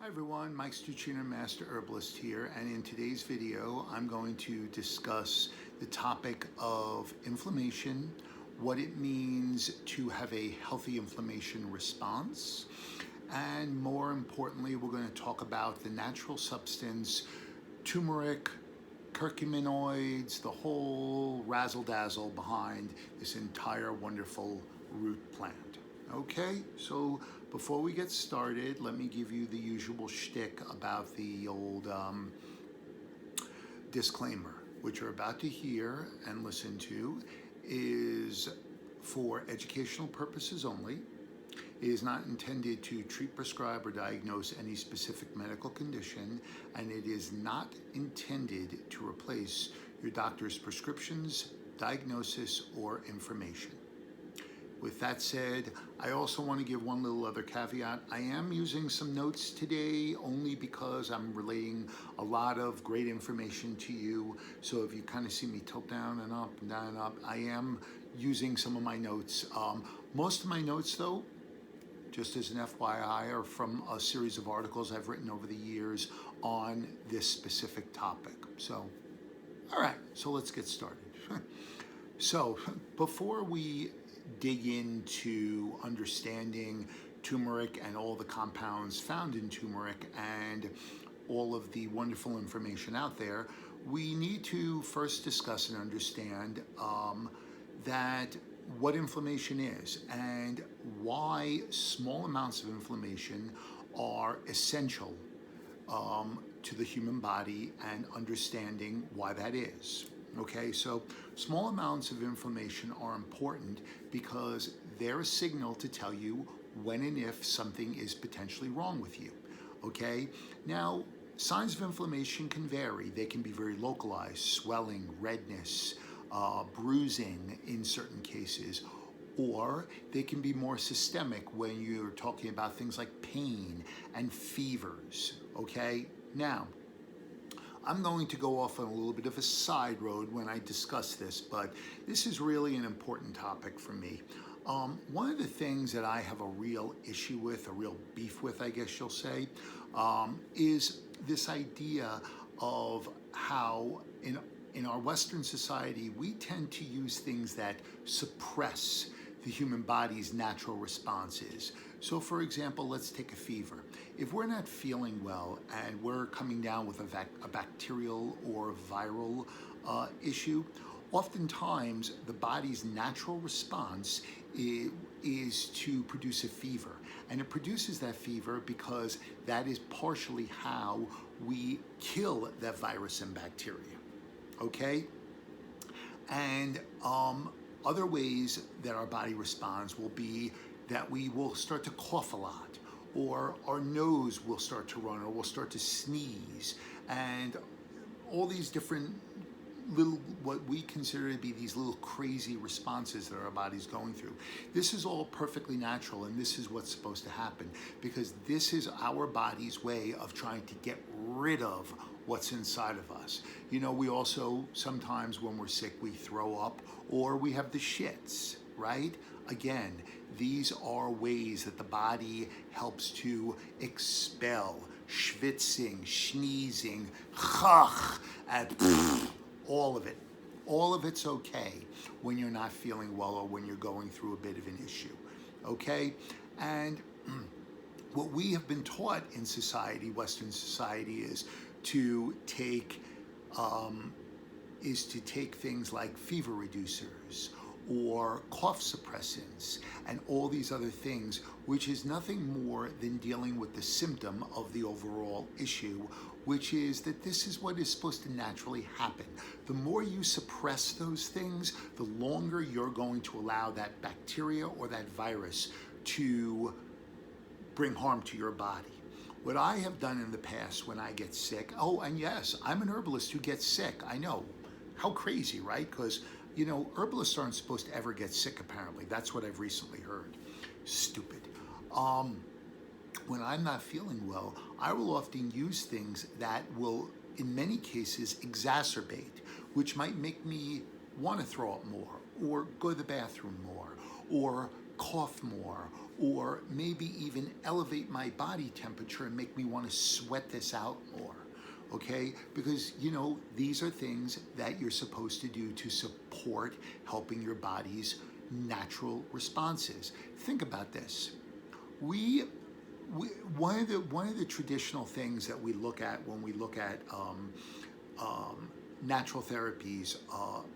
Hi everyone, Mike Stuchiner, Master Herbalist here, and in today's video I'm going to discuss the topic of inflammation, what it means to have a healthy inflammation response, and more importantly we're going to talk about the natural substance turmeric, curcuminoids, the whole razzle-dazzle behind this entire wonderful root plant. Okay, so before we get started, let me give you the usual shtick about the old disclaimer, which you're about to hear and listen to is for educational purposes only. It is not intended to treat, prescribe, or diagnose any specific medical condition, and it is not intended to replace your doctor's prescriptions, diagnosis, or information. With that said, I also want to give one little other caveat. I am using some notes today only because I'm relaying a lot of great information to you. So if you kind of see me tilt down and up and down and up, I am using some of my notes. Most of my notes though, just as an FYI, are from a series of articles I've written over the years on this specific topic. So, all right, so let's get started. So before we dig into understanding turmeric and all the compounds found in turmeric and all of the wonderful information out there, we need to first discuss and understand that what inflammation is and why small amounts of inflammation are essential to the human body and understanding why that is. Okay, so small amounts of inflammation are important because they're a signal to tell you when and if something is potentially wrong with you. Okay, now signs of inflammation can vary. They can be very localized: swelling, redness, bruising in certain cases, or they can be more systemic when you're talking about things like pain and fevers. Okay, now I'm going to go off on a little bit of a side road when I discuss this, but this is really an important topic for me. One of the things that I have a real issue with, a real beef with, I guess you'll say, is this idea of how in our Western society, we tend to use things that suppress the human body's natural responses. So for example, let's take a fever. If we're not feeling well and we're coming down with a bacterial or viral issue, oftentimes the body's natural response is to produce a fever. And it produces that fever because that is partially how we kill that virus and bacteria. Okay? And other ways that our body responds will be that we will start to cough a lot, or our nose will start to run, or we'll start to sneeze, and all these different little, what we consider to be these little crazy responses that our body's going through. This is all perfectly natural, and this is what's supposed to happen, because this is our body's way of trying to get rid of what's inside of us. You know, we also, sometimes when we're sick, we throw up, or we have the shits, right? Again, these are ways that the body helps to expel, schwitzing, sneezing, and all of it. All of it's okay when you're not feeling well or when you're going through a bit of an issue, okay? And what we have been taught in society, Western society, is to take things like fever reducers or cough suppressants and all these other things, which is nothing more than dealing with the symptom of the overall issue, which is that this is what is supposed to naturally happen. The more you suppress those things, the longer you're going to allow that bacteria or that virus to bring harm to your body. What I have done in the past when I get sick, oh, and yes, I'm an herbalist who gets sick. I know, how crazy, right? Because, you know, herbalists aren't supposed to ever get sick, apparently. That's what I've recently heard. Stupid. When I'm not feeling well, I will often use things that will, in many cases, exacerbate, which might make me want to throw up more, or go to the bathroom more, or cough more, or maybe even elevate my body temperature and make me want to sweat this out more. Okay, because these are things that you're supposed to do to support helping your body's natural responses. Think about this. One of the traditional things that we look at when we look at natural therapies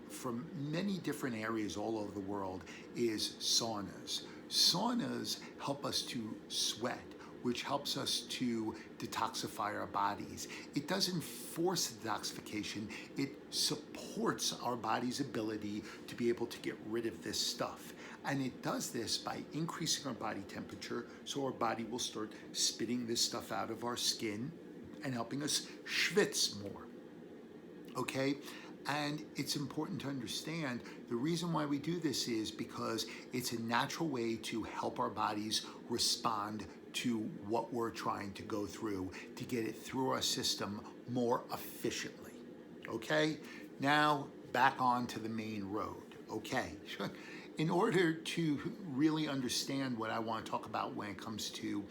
from many different areas all over the world is saunas. Saunas help us to sweat, which helps us to detoxify our bodies. It doesn't force detoxification, it supports our body's ability to be able to get rid of this stuff. And it does this by increasing our body temperature, so our body will start spitting this stuff out of our skin and helping us schwitz more. Okay? And it's important to understand the reason why we do this is because it's a natural way to help our bodies respond to what we're trying to go through to get it through our system more efficiently. Okay? Now, back on to the main road. Okay? In order to really understand what I want to talk about when it comes to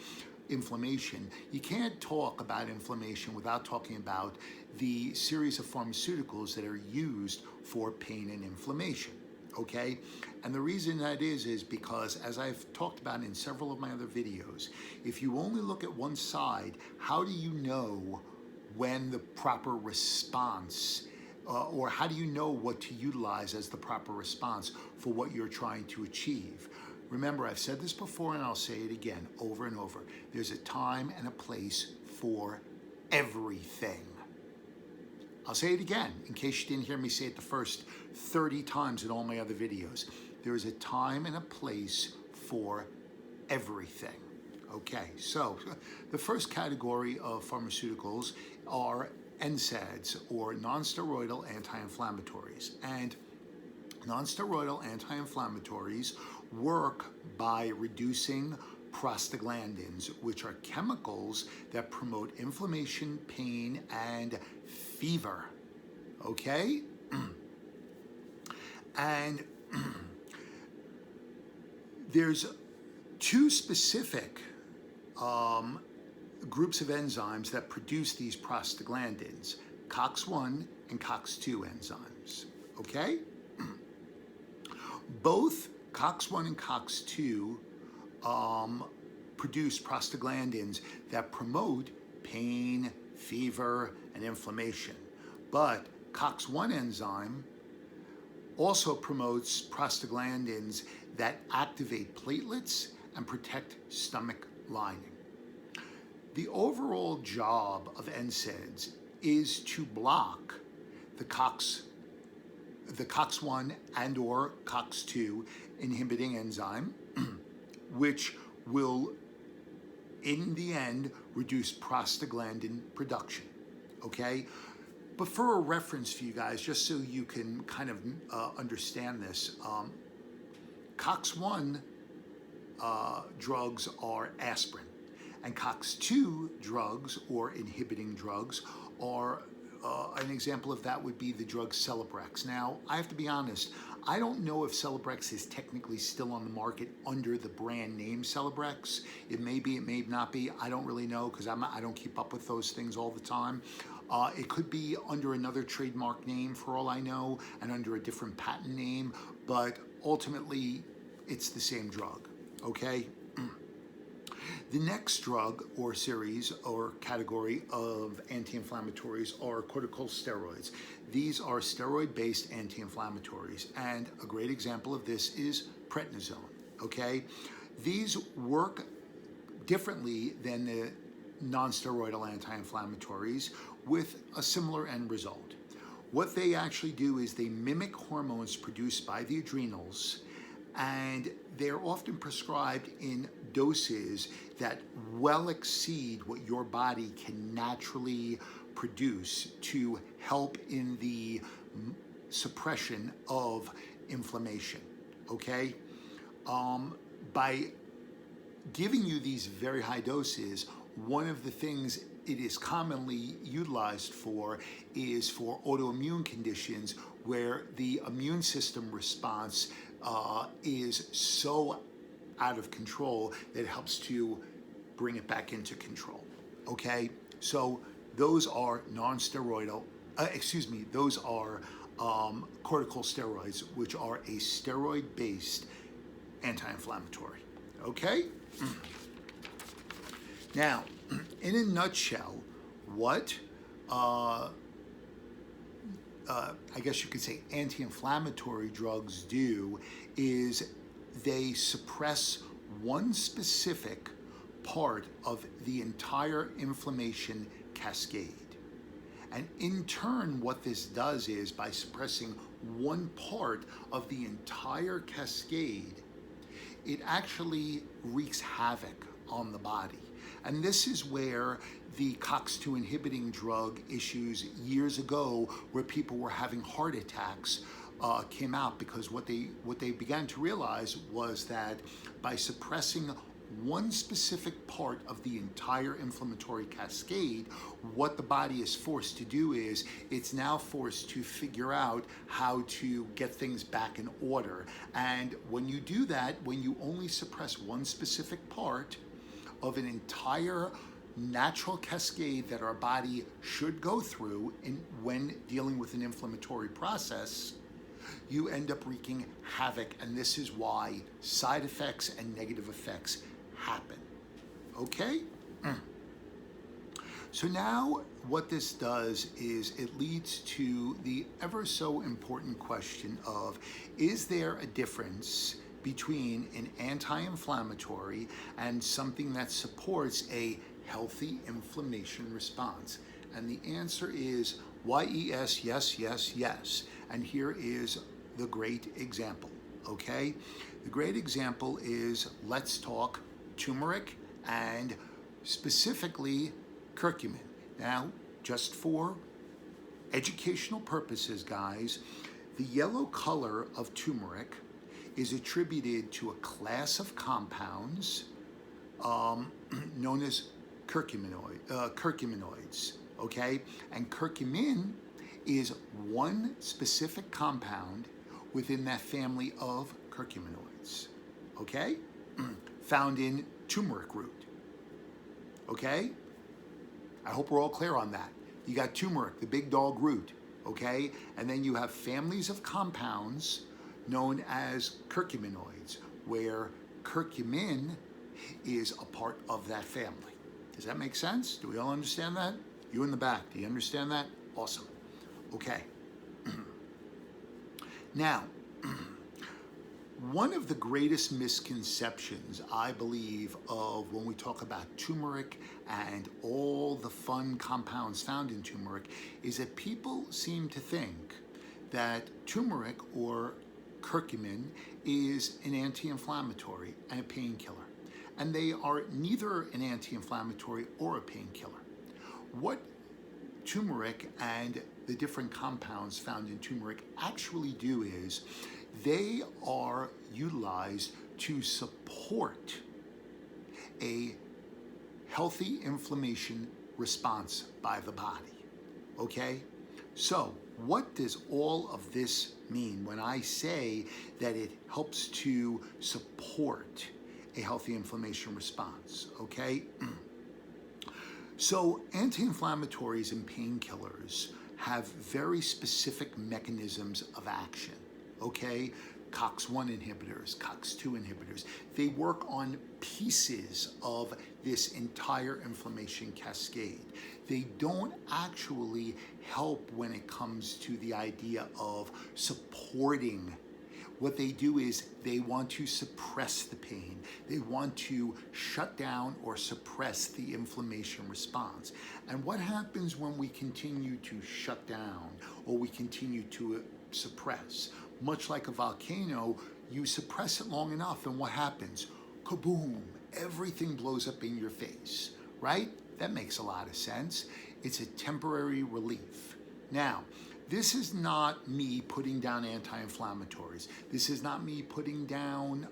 inflammation, you can't talk about inflammation without talking about the series of pharmaceuticals that are used for pain and inflammation, okay? And the reason that is because, as I've talked about in several of my other videos, if you only look at one side, how do you know when the proper response or how do you know what to utilize as the proper response for what you're trying to achieve? Remember, I've said this before and I'll say it again over and over. There's a time and a place for everything. I'll say it again in case you didn't hear me say it the first 30 times in all my other videos. There is a time and a place for everything. Okay, so the first category of pharmaceuticals are NSAIDs, or non-steroidal anti-inflammatories. And non-steroidal anti-inflammatories work by reducing prostaglandins, which are chemicals that promote inflammation, pain, and fever. Okay? And there's two specific groups of enzymes that produce these prostaglandins, COX-1 and COX-2 enzymes, okay? Both COX-1 and COX-2 produce prostaglandins that promote pain, fever, and inflammation. But COX-1 enzyme also promotes prostaglandins that activate platelets and protect stomach lining. The overall job of NSAIDs is to block the COX-1 and or COX-2 inhibiting enzyme, which will, in the end, reduce prostaglandin production, okay? But for a reference for you guys, just so you can kind of understand this, COX-1 drugs are aspirin. And COX-2 drugs, or inhibiting drugs, are an example of that would be the drug Celebrex. Now, I have to be honest, I don't know if Celebrex is technically still on the market under the brand name Celebrex. It may be, it may not be. I don't really know because I don't keep up with those things all the time. It could be under another trademark name for all I know and under a different patent name, but ultimately it's the same drug, okay? The next drug or series or category of anti-inflammatories are cortical steroids. These are steroid-based anti-inflammatories, and a great example of this is prednisone, okay? These work differently than the non-steroidal anti-inflammatories with a similar end result. What they actually do is they mimic hormones produced by the adrenals, and they're often prescribed in doses that well exceed what your body can naturally produce to help in the suppression of inflammation, okay? By giving you these very high doses, one of the things it is commonly utilized for is for autoimmune conditions where the immune system response is so out of control that helps to bring it back into control. Okay, so those are non-steroidal, those are cortical steroids, which are a steroid-based anti-inflammatory. Okay? Now, in a nutshell, what I guess you could say anti-inflammatory drugs do is they suppress one specific part of the entire inflammation cascade. And in turn, what this does is, by suppressing one part of the entire cascade, it actually wreaks havoc on the body. And this is where the COX-2 inhibiting drug issues years ago, where people were having heart attacks, came out, because what they began to realize was that by suppressing one specific part of the entire inflammatory cascade, what the body is forced to do is it's now forced to figure out how to get things back in order. And when you do that, when you only suppress one specific part of an entire natural cascade that our body should go through when dealing with an inflammatory process, you end up wreaking havoc. And this is why side effects and negative effects happen. Okay? So now what this does is it leads to the ever so important question of, is there a difference between an anti-inflammatory and something that supports a healthy inflammation response? And the answer is yes, yes, yes, yes. And here is the great example, okay? The great example is, let's talk turmeric and specifically curcumin. Now, just for educational purposes, guys, the yellow color of turmeric is attributed to a class of compounds known as curcuminoids, okay? And curcumin is one specific compound within that family of curcuminoids, okay? Found in turmeric root, okay? I hope we're all clear on that. You got turmeric, the big dog root, okay? And then you have families of compounds known as curcuminoids, where curcumin is a part of that family. Does that make sense? Do we all understand that? You in the back, do you understand that? Awesome. Okay. Now, one of the greatest misconceptions, I believe, of when we talk about turmeric and all the fun compounds found in turmeric is that people seem to think that turmeric or curcumin is an anti-inflammatory and a painkiller. And they are neither an anti-inflammatory or a painkiller. What turmeric and the different compounds found in turmeric actually do is they are utilized to support a healthy inflammation response by the body, okay? So what does all of this mean when I say that it helps to support a healthy inflammation response, okay? So anti-inflammatories and painkillers have very specific mechanisms of action, okay? COX-1 inhibitors, COX-2 inhibitors, they work on pieces of this entire inflammation cascade. They don't actually help when it comes to the idea of supporting. What they do is they want to suppress the pain. They want to shut down or suppress the inflammation response. And what happens when we continue to shut down or we continue to suppress? Much like a volcano, you suppress it long enough and what happens? Kaboom! Everything blows up in your face, right? That makes a lot of sense. It's a temporary relief. Now, this is not me putting down anti-inflammatories. This is not me putting down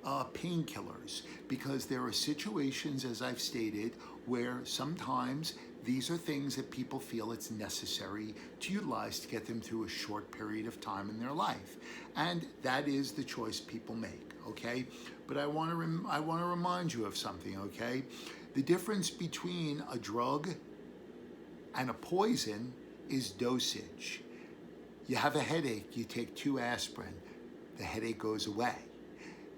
painkillers, because there are situations, as I've stated, where sometimes these are things that people feel it's necessary to utilize to get them through a short period of time in their life. And that is the choice people make, okay? but I want to remind you of something, okay? The difference between a drug and a poison is dosage. You have a headache, you take 2 aspirin, the headache goes away.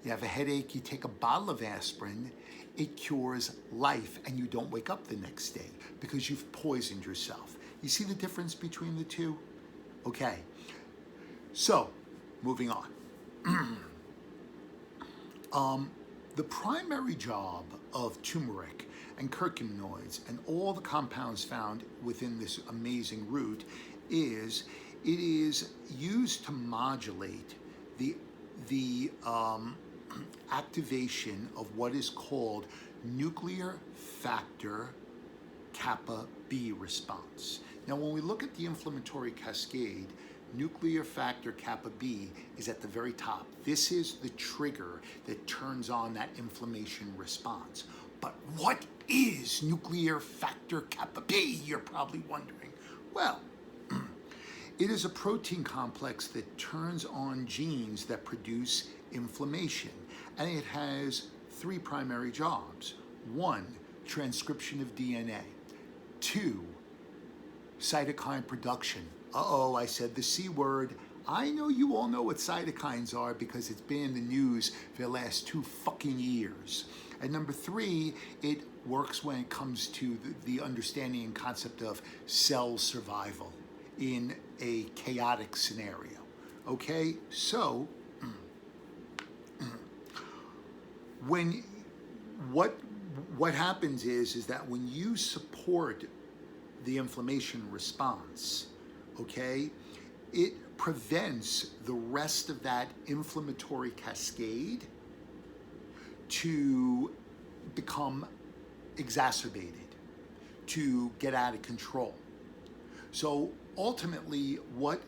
You have a headache, you take a bottle of aspirin, it cures life, and you don't wake up the next day because you've poisoned yourself. You see the difference between the two? Okay, so moving on. The primary job of turmeric and curcuminoids and all the compounds found within this amazing root is it is used to modulate the activation of what is called nuclear factor kappa B response. Now, when we look at the inflammatory cascade, nuclear factor kappa B is at the very top. This is the trigger that turns on that inflammation response. But what is nuclear factor kappa B, you're probably wondering? Well, it is a protein complex that turns on genes that produce inflammation, and it has 3 primary jobs. 1, transcription of DNA. 2, cytokine production. Uh-oh, I said the C word. I know you all know what cytokines are because it's been in the news for the last 2 fucking years. And number 3, it works when it comes to the understanding and concept of cell survival in a chaotic scenario. Okay, so what happens is that when you support the inflammation response, okay, it prevents the rest of that inflammatory cascade to become exacerbated, to get out of control. So ultimately, what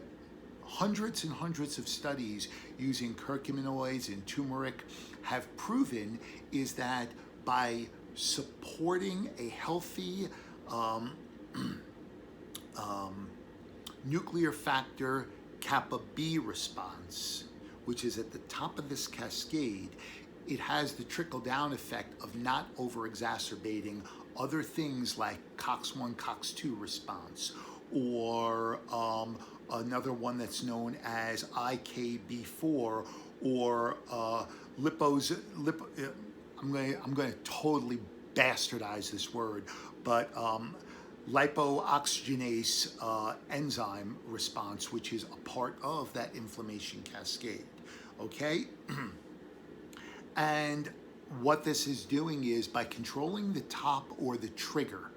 hundreds and hundreds of studies using curcuminoids and turmeric have proven is that by supporting a healthy nuclear factor kappa B response, which is at the top of this cascade, it has the trickle-down effect of not over-exacerbating other things like COX-1, COX-2 response, or another one that's known as IKB4, or I'm going to totally bastardize this word, but lipooxygenase enzyme response, which is a part of that inflammation cascade, okay? And what this is doing is by controlling the top or the trigger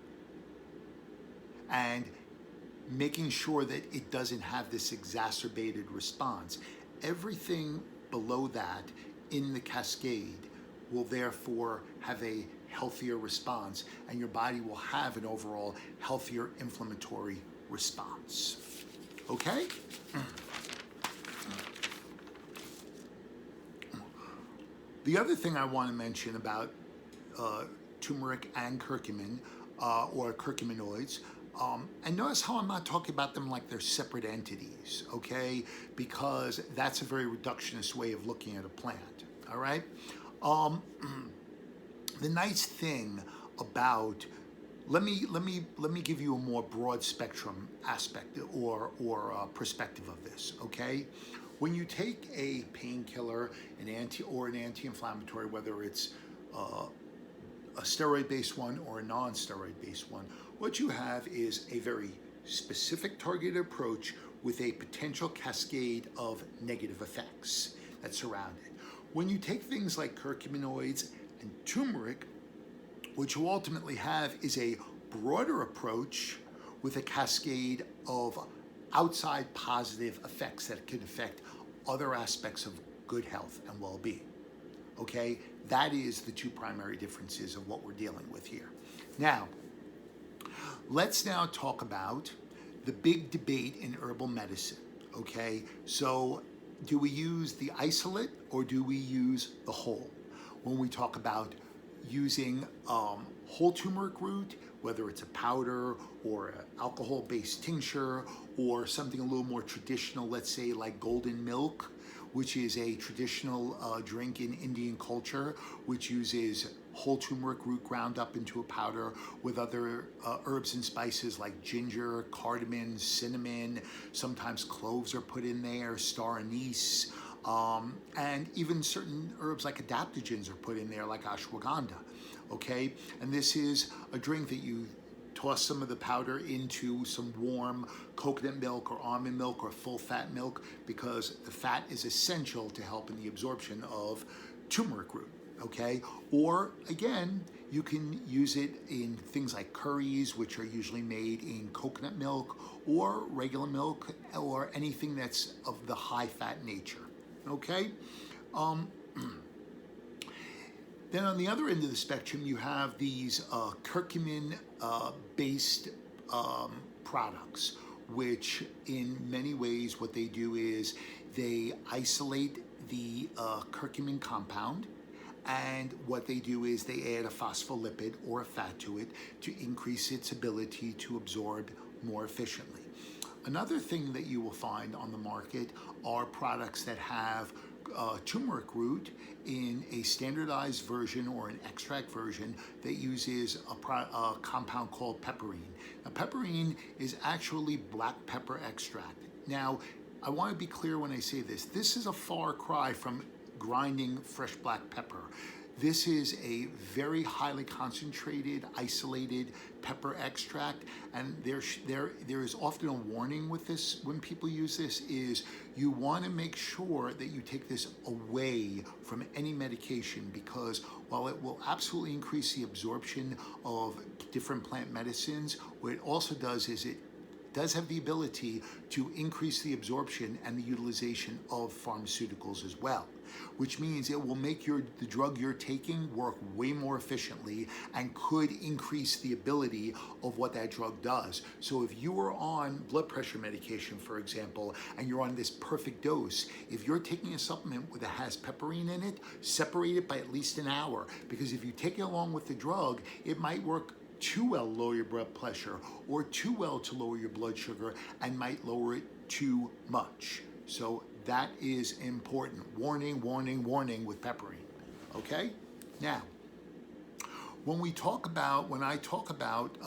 and making sure that it doesn't have this exacerbated response, everything below that in the cascade will therefore have a healthier response, and your body will have an overall healthier inflammatory response. Okay? The other thing I want to mention about turmeric and curcumin, or curcuminoids, and notice how I'm not talking about them like they're separate entities, okay? Because that's a very reductionist way of looking at a plant, all right? The nice thing about, let me give you a more broad spectrum aspect or perspective of this, okay? When you take a painkiller, an anti-inflammatory, whether it's a steroid-based one or a non-steroid-based one, what you have is a very specific targeted approach with a potential cascade of negative effects that surround it. When you take things like curcuminoids and turmeric, what you ultimately have is a broader approach with a cascade of outside positive effects that can affect other aspects of good health and well-being. Okay, that is the 2 primary differences of what we're dealing with here. Now, let's now talk about the big debate in herbal medicine. Okay, so do we use the isolate or do we use the whole? When we talk about using whole turmeric root, whether it's a powder or an alcohol-based tincture or something a little more traditional, let's say like golden milk, which is a traditional drink in Indian culture, which uses whole turmeric root ground up into a powder with other herbs and spices like ginger, cardamom, cinnamon. Sometimes cloves are put in there, star anise, and even certain herbs like adaptogens are put in there, like ashwagandha. Okay, and this is a drink that you toss some of the powder into some warm coconut milk or almond milk or full fat milk, because the fat is essential to help in the absorption of turmeric root. Okay, or again, you can use it in things like curries, which are usually made in coconut milk or regular milk, or anything that's of the high fat nature. Okay. Then on the other end of the spectrum, you have these curcumin based products, which in many ways what they do is they isolate the curcumin compound, and what they do is they add a phospholipid or a fat to it to increase its ability to absorb more efficiently. Another thing that you will find on the market are products that have turmeric root in a standardized version or an extract version that uses a compound called pepperine. Now, pepperine is actually black pepper extract. Now, I want to be clear when I say this. This is a far cry from grinding fresh black pepper. This is a very highly concentrated, isolated pepper extract, and there is often a warning with this when people use this, is you want to make sure that you take this away from any medication, because while it will absolutely increase the absorption of different plant medicines, what it also does is it does have the ability to increase the absorption and the utilization of pharmaceuticals as well, which means it will make the drug you're taking work way more efficiently and could increase the ability of what that drug does. So if you are on blood pressure medication, for example, and you're on this perfect dose, if you're taking a supplement that has pepperine in it, separate it by at least an hour, because if you take it along with the drug, it might work too well to lower your blood pressure, or too well to lower your blood sugar, and might lower it too much. So that is important. Warning, warning, warning with pepperine. Okay? Now, when I talk about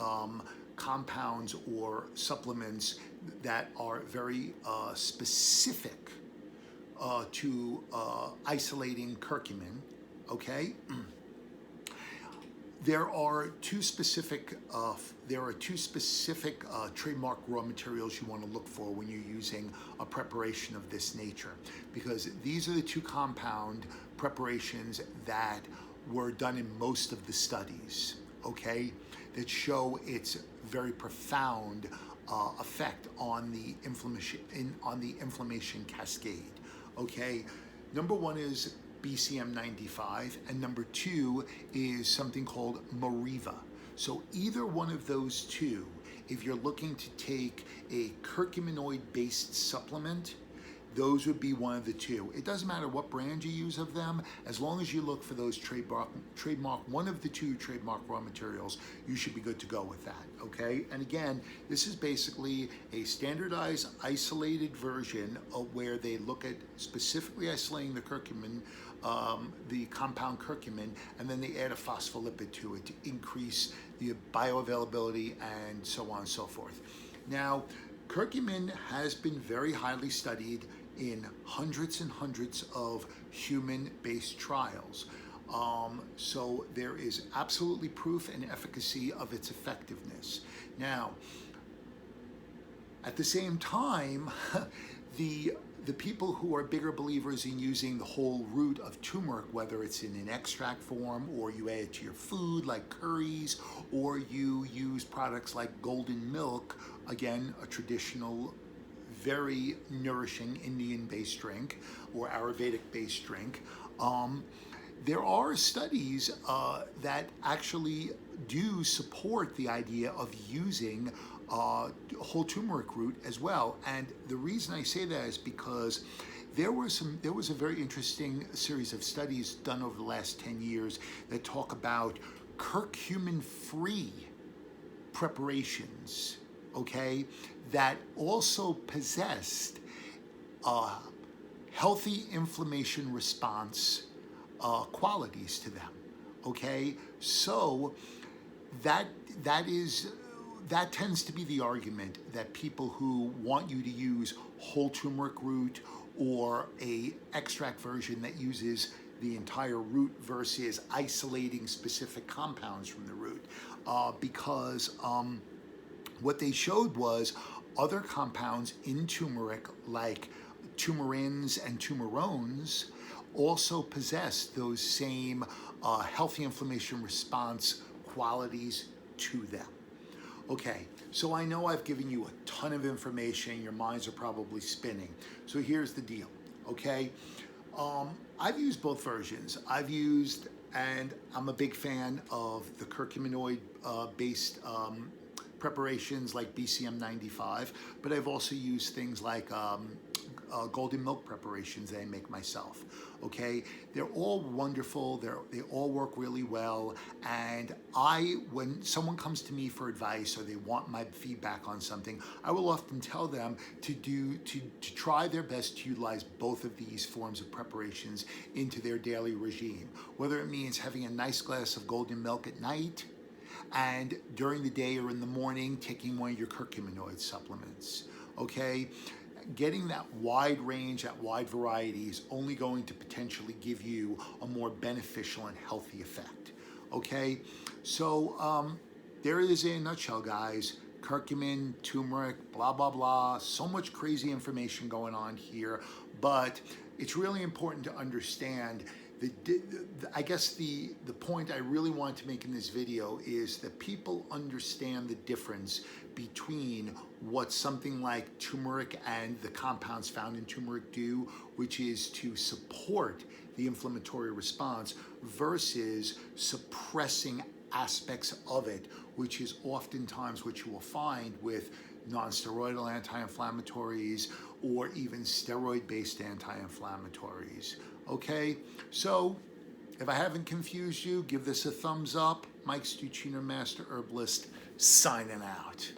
compounds or supplements that are very specific to isolating curcumin, okay? There are two specific trademark raw materials you want to look for when you're using a preparation of this nature, because these are the two compound preparations that were done in most of the studies, okay, that show its very profound effect on the inflammation cascade. Okay, number one is BCM 95, and number two is something called Mariva. So either one of those two, if you're looking to take a curcuminoid-based supplement, those would be one of the two. It doesn't matter what brand you use of them, as long as you look for those trademark one of the two trademark raw materials, you should be good to go with that, okay? And again, this is basically a standardized, isolated version of where they look at specifically isolating the curcumin, the compound curcumin, and then they add a phospholipid to it to increase the bioavailability and so on and so forth. Now, curcumin has been very highly studied in hundreds and hundreds of human-based trials. So there is absolutely proof and efficacy of its effectiveness. Now, at the same time, the people who are bigger believers in using the whole root of turmeric, whether it's in an extract form or you add it to your food like curries, or you use products like golden milk, again, a traditional, very nourishing Indian-based drink or Ayurvedic-based drink, there are studies that actually do support the idea of using whole turmeric root as well. And the reason I say that is because there was a very interesting series of studies done over the last 10 years that talk about curcumin-free preparations, okay, that also possessed healthy inflammation response qualities to them. Okay, so that tends to be the argument that people who want you to use whole turmeric root or a extract version that uses the entire root versus isolating specific compounds from the root, because what they showed was other compounds in turmeric, like turmerins and turmerones, also possess those same healthy inflammation response qualities to them. Okay, so I know I've given you a ton of information. Your minds are probably spinning. So here's the deal, okay? I've used both versions. I've used, and I'm a big fan of the curcuminoid based preparations like BCM 95, but I've also used things like golden milk preparations that I make myself. Okay, they're all wonderful. They all work really well. And when someone comes to me for advice or they want my feedback on something, I will often tell them to try their best to utilize both of these forms of preparations into their daily regime. Whether it means having a nice glass of golden milk at night, and during the day or in the morning, taking one of your curcuminoid supplements. Okay. Getting that wide range, that wide variety is only going to potentially give you a more beneficial and healthy effect. Okay, so there it is in a nutshell, guys. Curcumin, turmeric, blah, blah, blah. So much crazy information going on here, but it's really important to understand I guess the point I really want to make in this video is that people understand the difference between what something like turmeric and the compounds found in turmeric do, which is to support the inflammatory response, versus suppressing aspects of it, which is oftentimes what you will find with non-steroidal anti-inflammatories or even steroid-based anti-inflammatories. Okay, so if I haven't confused you, give this a thumbs up. Mike Stuchiner, Master Herbalist, signing out.